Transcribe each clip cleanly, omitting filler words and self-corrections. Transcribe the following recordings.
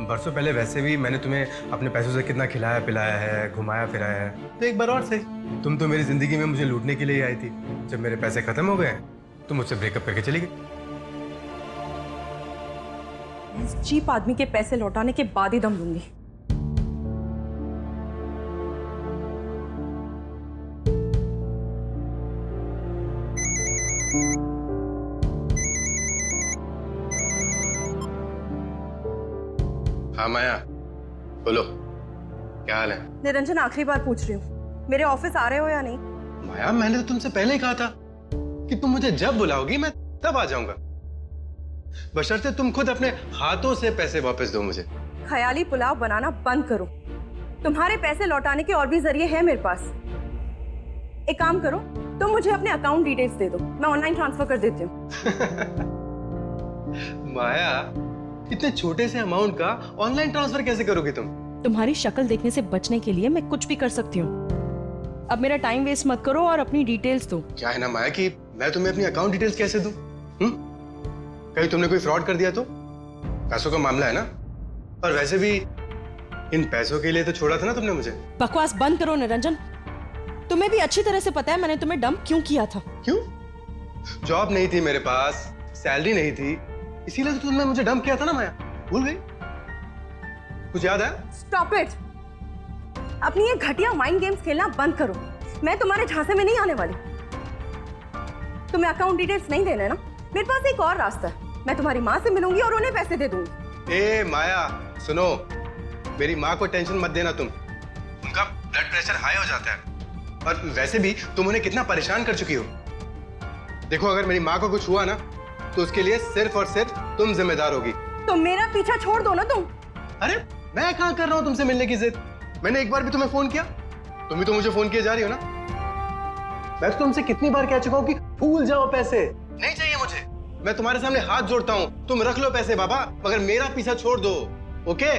बरसों पहले वैसे भी मैंने तुम्हें अपने पैसों से कितना खिलाया पिलाया है, घुमाया फिराया है। तो एक बार और सही, तुम तो मेरी जिंदगी में मुझे लूटने के लिए आई थी। जब मेरे पैसे खत्म हो गए तुम मुझसे ब्रेकअप करके चली गई। इस चीप आदमी के पैसे लौटाने के बाद ही दम लूंगी। हाँ माया, बोलो, क्या हाल है? निरंजन, आखिरी बार पूछ रही हूँ, मेरे ऑफिस आ रहे हो या नहीं? माया, मैंने तो तुमसे पहले ही कहा था कि तुम मुझे जब बुलाओगी मैं तब आ जाऊंगा, बशर्ते तुम खुद अपने हाथों से पैसे वापस दो मुझे। ख्याली पुलाव बनाना बंद करो। तुम्हारे पैसे लौटाने के और भी जरिए हैं मेरे पास। एक काम करो, तुम मुझे अपने अकाउंट डिटेल्स दे दो, मैं ऑनलाइन ट्रांसफर कर देती हूँ। माया, इतने छोटे से अमाउंट का ऑनलाइन ट्रांसफर कैसे करोगी तुम? तुम्हारी शक्ल देखने से बचने के लिए मैं कुछ भी कर सकती हूँ। अब मेरा टाइम वेस्ट मत करो और अपनी डिटेल्स दो। क्या है ना माया कि मैं तुम्हें अपनी अकाउंट डिटेल्स कैसे दूं? कहीं तुमने कोई फ्रॉड कर दिया तो? पैसों का मामला है ना, और वैसे भी इन पैसों के लिए तो छोड़ा था ना तुमने मुझे। बकवास बंद करो निरंजन, तुम्हें भी अच्छी तरह से पता है मैंने तुम्हें डंप क्यों किया था। क्यों? जॉब नहीं थी मेरे पास, सैलरी नहीं थी, इसीलिए तो तुमने मुझे डंप किया था ना माया। भूल गई? कुछ याद है? Stop it. अपनी ये घटिया माइंड गेम्स खेलना बंद करो। मैं तुम्हारे झांसे में नहीं आने वाली। तुम्हें अकाउंट डिटेल्स नहीं देना है ना? मेरे पास एक और रास्ता है, मैं तुम्हारी माँ से मिलूंगी और उन्हें पैसे दे दूंगी। ए माया सुनो, मेरी माँ को टेंशन मत देना तुम, उनका ब्लड प्रेशर हाई हो जाता है, और वैसे भी तुम उन्हें कितना परेशान कर चुकी हो। देखो, अगर मेरी माँ को कुछ हुआ ना तो उसके लिए सिर्फ और सिर्फ तुम जिम्मेदार होगी। तो मेरा पीछा छोड़ दो ना तुम। अरे मैं कहाँ कर रहा हूँ तुमसे मिलने की जिद? मैंने एक बार भी तुम्हें फोन किया? तुम भी तो मुझे फोन किए जा रही हो ना। मैं तो तुमसे कितनी बार कह चुका हूँ कि भूल जाओ, पैसे नहीं चाहिए मुझे। मैं तुम्हारे सामने हाथ जोड़ता हूँ, तुम रख लो पैसे बाबा, मगर मेरा पीछा छोड़ दो, ओके?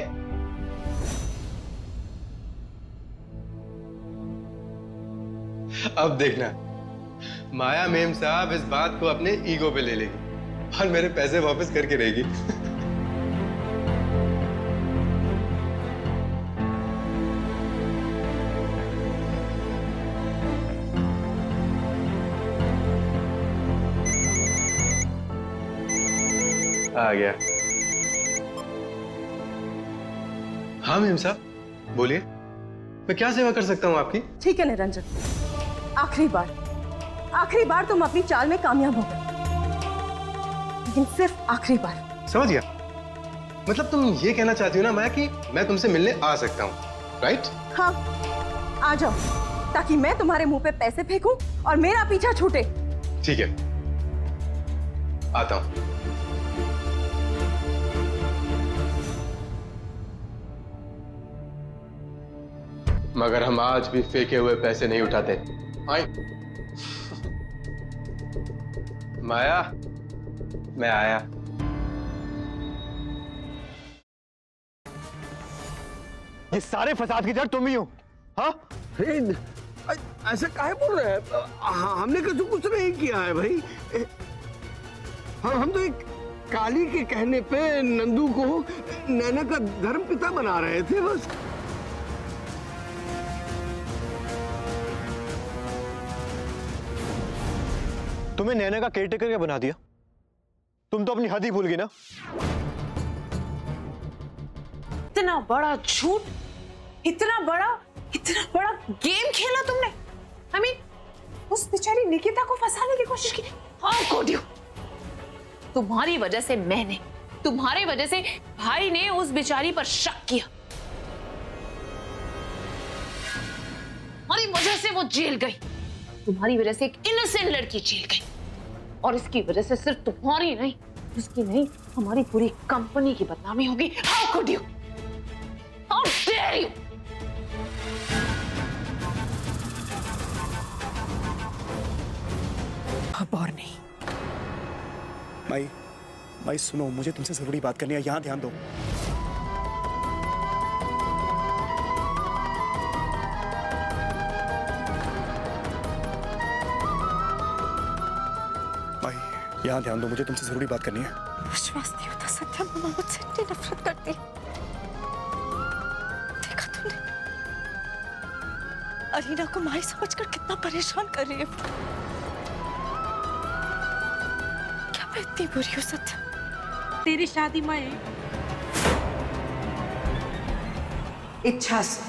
अब देखना, माया मेम साहब इस बात को अपने ईगो पे ले लेगी और मेरे पैसे वापस करके रहेगी। आ गया। हाँ मेम साहब, बोलिए, मैं क्या सेवा कर सकता हूँ आपकी? ठीक है निरंजन, आखिरी बार तुम अपनी चाल में कामयाब हो गए, लेकिन सिर्फ आखिरी बार। समझ गया। मतलब तुम ये कहना चाहती हो ना माया कि मैं तुमसे मिलने आ सकता हूँ, राइट? हाँ, आ जाओ, ताकि मैं तुम्हारे मुंह पे पैसे फेंकूं और मेरा पीछा छूटे। ठीक है, आता हूँ। मगर हम आज भी फेंके हुए पैसे नहीं उठाते। आए माया, मैं आया। ये सारे फसाद की जड़ तुम ही हो, हाँ? ऐसा काहे बोल रहे हैं? हमने कुछ नहीं किया है भाई। हम तो एक काली के कहने पे नंदू को नैना का धर्म पिता बना रहे थे बस। तुम्हें नैना का केयरटेकर क्या बना दिया? तुम तो अपनी हद ही भूल गई ना। इतना बड़ा झूठ, इतना बड़ा गेम खेला तुमने। I mean, उस बेचारी निकिता को फंसाने की कोशिश की। हाँ कोडियो, तुम्हारी वजह से तुम्हारी वजह से भाई ने उस बेचारी पर शक किया। तुम्हारी वजह से वो जेल गई, तुम्हारी वजह से एक इनोसेंट लड़की जेल गई, और इसकी वजह से सिर्फ तुम्हारी नहीं, उसकी नहीं, हमारी पूरी कंपनी की बदनामी होगी। How could you, how dare you. अब और नहीं। माई सुनो, मुझे तुमसे जरूरी बात करनी है, यहां ध्यान दो। माई, यहां ध्यान दो, मुझे तुमसे जरूरी बात करनी है। विश्वास नहीं होता, सत्या मामा मुझसे इतनी नफरत करती। अलीना को माई समझकर कितना परेशान कर रही है। क्या मैं इतनी बुरी हूँ सत्य? तेरी शादी मैं इच्छा से